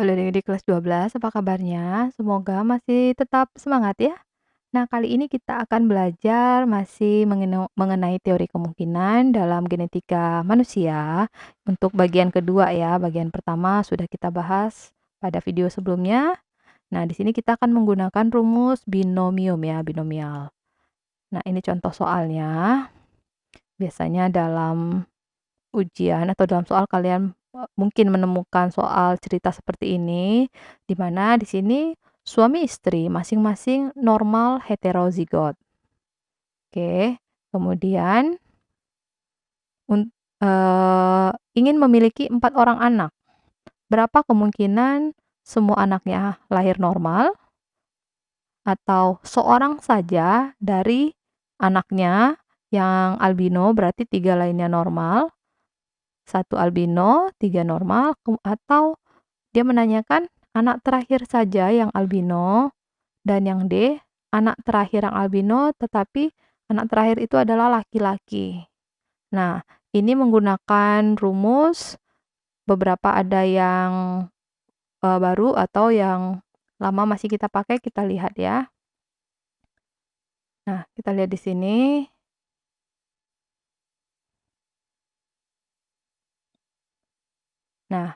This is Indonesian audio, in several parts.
Halo adik-adik kelas 12, apa kabarnya? Semoga masih tetap semangat ya. Nah, kali ini kita akan belajar masih mengenai teori kemungkinan dalam genetika manusia. Untuk bagian kedua ya, bagian pertama sudah kita bahas pada video sebelumnya. Nah, di sini kita akan menggunakan rumus binomium ya, binomial. Nah, ini contoh soalnya. Biasanya dalam ujian atau dalam soal kalian mungkin menemukan soal cerita seperti ini, di mana di sini suami istri masing-masing normal heterozigot. Oke, kemudian ingin memiliki 4 orang anak. Berapa kemungkinan semua anaknya lahir normal atau seorang saja dari anaknya yang albino berarti 3 lainnya normal, 1 albino, 3 normal, atau dia menanyakan anak terakhir saja yang albino dan yang D, anak terakhir yang albino tetapi anak terakhir itu adalah laki-laki. Nah, ini menggunakan rumus beberapa ada yang baru atau yang lama masih kita pakai, kita lihat ya. Nah, kita lihat di sini. Nah,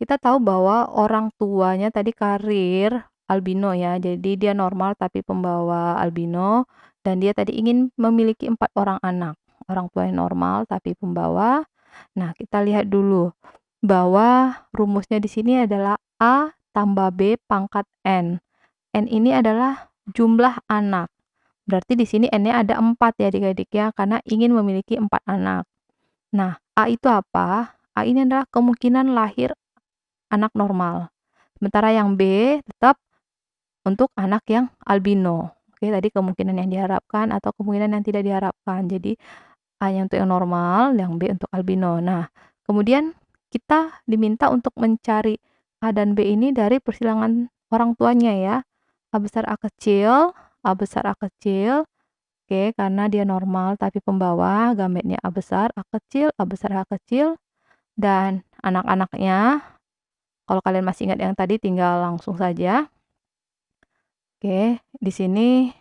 kita tahu bahwa orang tuanya tadi karir albino ya, jadi dia normal tapi pembawa albino dan dia tadi ingin memiliki 4 orang anak. Orang tuanya normal tapi pembawa. Nah, kita lihat dulu bahwa rumusnya di sini adalah A tambah B pangkat N. N ini adalah jumlah anak. Berarti di sini N-nya ada 4 ya adik-adik ya, karena ingin memiliki 4 anak. Nah, A itu apa? A ini adalah kemungkinan lahir anak normal. Sementara yang B tetap untuk anak yang albino. Oke, tadi kemungkinan yang diharapkan atau kemungkinan yang tidak diharapkan. Jadi A-nya untuk yang normal, yang B untuk albino. Nah, kemudian kita diminta untuk mencari A dan B ini dari persilangan orang tuanya ya. A besar A kecil, A besar A kecil. Oke, karena dia normal tapi pembawa, gametnya A besar A kecil, A besar A kecil. Dan anak-anaknya, kalau kalian masih ingat yang tadi tinggal langsung saja. Oke, di sini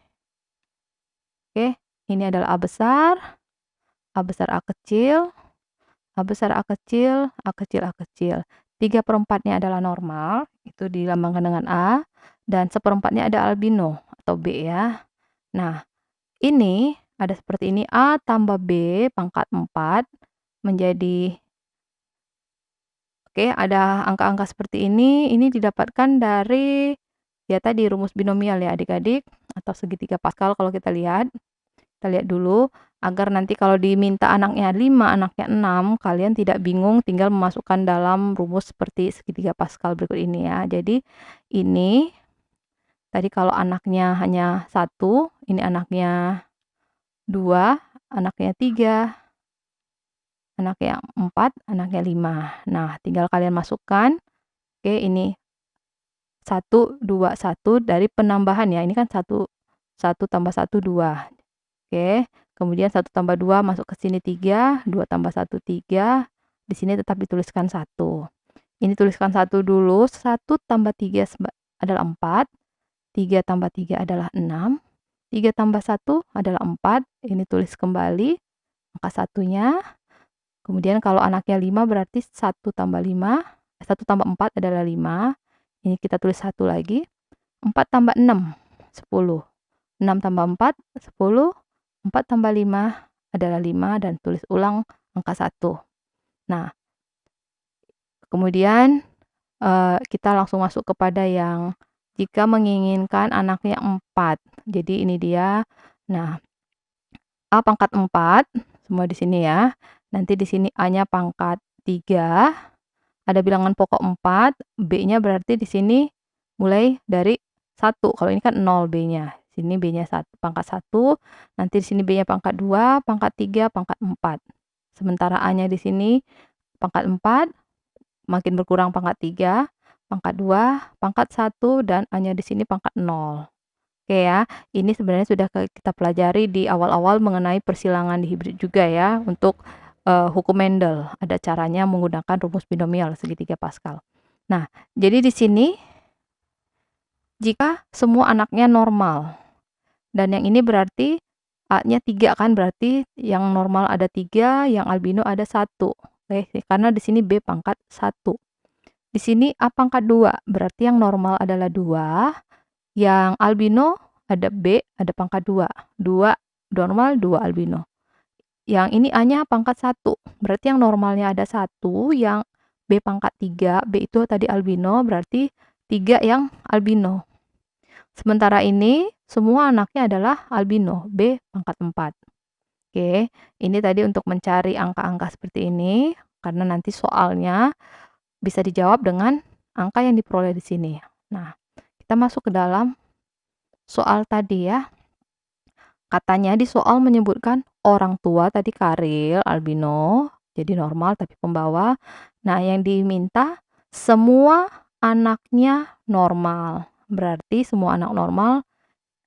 oke, ini adalah A besar A kecil, A besar A kecil, A kecil A kecil. 3/4-nya adalah normal, itu dilambangkan dengan A, dan 1/4-nya ada albino atau B ya. Nah, ini ada seperti ini, A tambah B pangkat 4 menjadi oke, ada angka-angka seperti ini didapatkan dari ya tadi rumus binomial ya adik-adik, atau segitiga Pascal kalau kita lihat. Kita lihat dulu, agar nanti kalau diminta anaknya 5, anaknya 6, kalian tidak bingung tinggal memasukkan dalam rumus seperti segitiga Pascal berikut ini ya. Jadi ini tadi kalau anaknya hanya 1, ini anaknya 2, anaknya 3, anaknya 4, anaknya 5. Nah, tinggal kalian masukkan. Oke, ini 1, 2, 1 dari penambahan ya. Ini kan 1 tambah 1 2. Oke, kemudian 1 tambah 2 masuk ke sini 3, 2 tambah 1 3. Di sini tetap dituliskan 1. Ini tuliskan 1 dulu, 1 tambah 3 adalah 4, 3 tambah 3 adalah 6, 3 tambah 1 adalah 4. Ini tulis kembali angka satunya. Kemudian kalau anaknya 5 berarti 1 tambah 5, 1 tambah 4 adalah 5. Ini kita tulis 1 lagi. 4 tambah 6, 10. 6 tambah 4, 10. 4 tambah 5 adalah 5 dan tulis ulang angka 1. Nah, kemudian kita langsung masuk kepada yang jika menginginkan anaknya 4. Jadi ini dia. Nah, A pangkat 4, semua di sini ya. Nanti di sini A-nya pangkat 3. Ada bilangan pokok 4, B-nya berarti di sini mulai dari 1. Kalau ini kan 0 B-nya. Sini B-nya pangkat 1, nanti di sini B-nya pangkat 2, pangkat 3, pangkat 4. Sementara A-nya di sini pangkat 4, makin berkurang pangkat 3, pangkat 2, pangkat 1, dan A-nya di sini pangkat 0. Oke ya, ini sebenarnya sudah kita pelajari di awal-awal mengenai persilangan di hibrid juga ya, untuk hukum Mendel. Ada caranya menggunakan rumus binomial segitiga Pascal. Nah, jadi di sini jika semua anaknya normal, dan yang ini berarti A-nya 3 kan, berarti yang normal ada 3, yang albino ada 1. Oke, karena di sini B pangkat 1. Di sini A pangkat 2, berarti yang normal adalah 2, yang albino ada B, ada pangkat 2. 2 normal, 2 albino. Yang ini A-nya pangkat 1, berarti yang normalnya ada 1, yang B pangkat 3, B itu tadi albino, berarti 3 yang albino. Sementara ini semua anaknya adalah albino, B pangkat 4. Oke, ini tadi untuk mencari angka-angka seperti ini, karena nanti soalnya bisa dijawab dengan angka yang diperoleh di sini. Nah, kita masuk ke dalam soal tadi ya. Katanya di soal menyebutkan orang tua tadi Karil, albino, jadi normal tapi pembawa. Nah, yang diminta semua anaknya normal. Berarti semua anak normal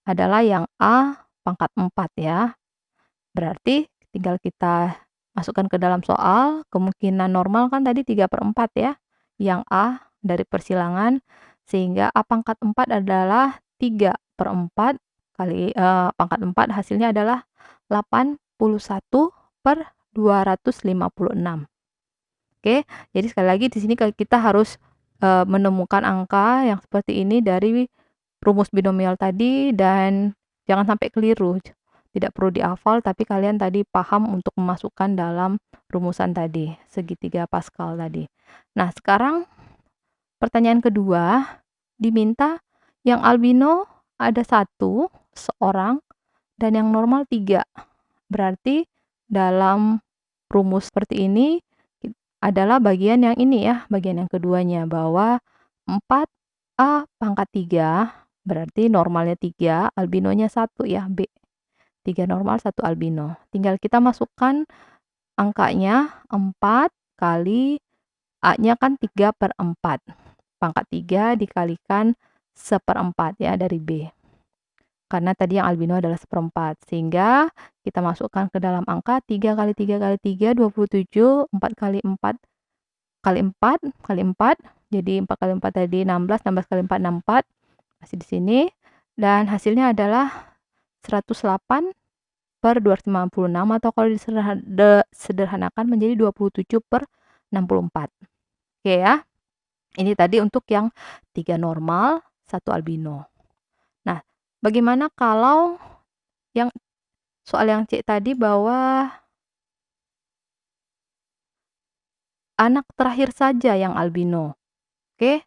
adalah yang A pangkat 4 ya. Berarti tinggal kita masukkan ke dalam soal, kemungkinan normal kan tadi 3/4 ya, yang A dari persilangan, sehingga A pangkat 4 adalah 3/4 kali pangkat 4 hasilnya adalah 81/256. Oke, jadi sekali lagi di sini kita harus menemukan angka yang seperti ini dari rumus binomial tadi dan jangan sampai keliru. Tidak perlu dihafal, tapi kalian tadi paham untuk memasukkan dalam rumusan tadi, segitiga Pascal tadi. Nah, sekarang pertanyaan kedua, diminta yang albino ada 1, seorang, dan yang normal 3. Berarti dalam rumus seperti ini adalah bagian yang ini ya, bagian yang keduanya, bahwa 4A pangkat 3, berarti normalnya 3, albinonya 1 ya, B. 3 normal, 1 albino. Tinggal kita masukkan angkanya, 4 kali A-nya kan 3/4. Pangkat 3 dikalikan 1/4 ya dari B. Karena tadi yang albino adalah 1/4. Sehingga kita masukkan ke dalam angka 3 kali 3 kali 3, 27. 4 kali 4 kali 4 kali 4. Jadi 4 kali 4 tadi 16, 16 kali 4, 64. Masih di sini. Dan hasilnya adalah 108/256, atau kalau disederhanakan menjadi 27/64. Oke ya. Ini tadi untuk yang 3 normal, 1 albino. Nah, bagaimana kalau yang soal yang C tadi bahwa anak terakhir saja yang albino? Oke,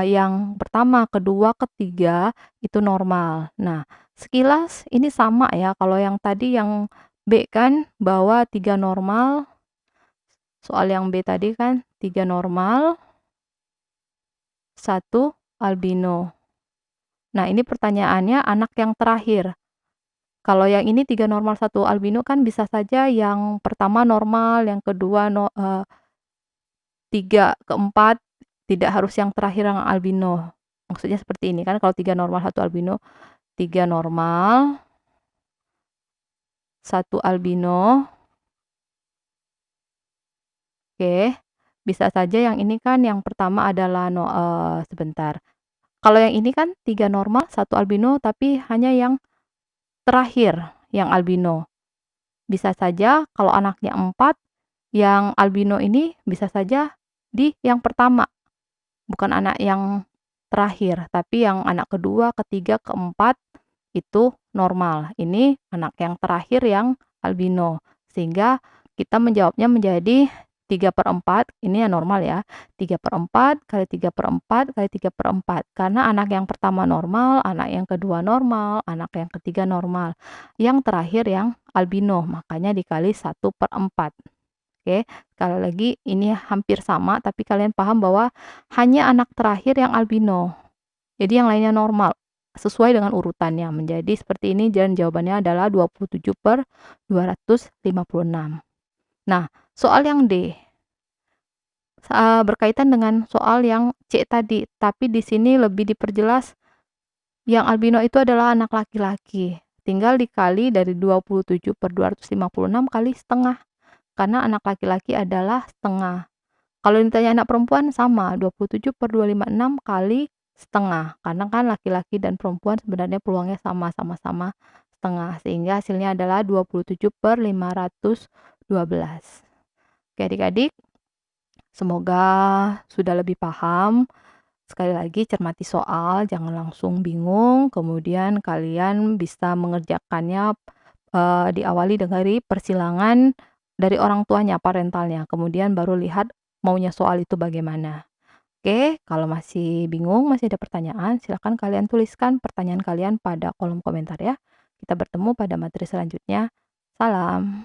yang pertama, kedua, ketiga itu normal. Nah, sekilas ini sama ya, kalau yang tadi yang B kan bahwa 3 normal, soal yang B tadi kan 3 normal, 1 albino. Nah, ini pertanyaannya anak yang terakhir. Kalau yang ini 3 normal, 1 albino kan bisa saja yang pertama normal, yang kedua 3 ke 4, tidak harus yang terakhir yang albino. Maksudnya seperti ini kan, kalau 3 normal, 1 albino, 3 normal, 1 albino. Oke, bisa saja yang ini kan yang pertama adalah sebentar. Kalau yang ini kan 3 normal, 1 albino, tapi hanya yang terakhir yang albino. Bisa saja kalau anaknya 4, yang albino ini bisa saja di yang pertama, bukan anak yang terakhir, tapi yang anak kedua, ketiga, keempat itu normal. Ini anak yang terakhir yang albino. Sehingga kita menjawabnya menjadi 3/4, ini yang normal ya. 3/4 kali 3/4 kali 3/4. Karena anak yang pertama normal, anak yang kedua normal, anak yang ketiga normal. Yang terakhir yang albino, makanya dikali 1/4. Oke, sekali lagi ini hampir sama, tapi kalian paham bahwa hanya anak terakhir yang albino. Jadi yang lainnya normal, sesuai dengan urutannya. Menjadi seperti ini dan jawabannya adalah 27/256. Nah, soal yang D berkaitan dengan soal yang C tadi, tapi di sini lebih diperjelas yang albino itu adalah anak laki-laki. Tinggal dikali dari 27/256 kali setengah. Karena anak laki-laki adalah setengah. Kalau ditanya anak perempuan sama, 27/256 kali setengah, karena kan laki-laki dan perempuan sebenarnya peluangnya sama, sama-sama setengah, sehingga hasilnya adalah 27/512. Oke adik-adik, semoga sudah lebih paham. Sekali lagi cermati soal, jangan langsung bingung, kemudian kalian bisa mengerjakannya, diawali dari persilangan dari orang tuanya, parentalnya, kemudian baru lihat maunya soal itu bagaimana. Oke, kalau masih bingung, masih ada pertanyaan, silakan kalian tuliskan pertanyaan kalian pada kolom komentar ya. Kita bertemu pada materi selanjutnya. Salam.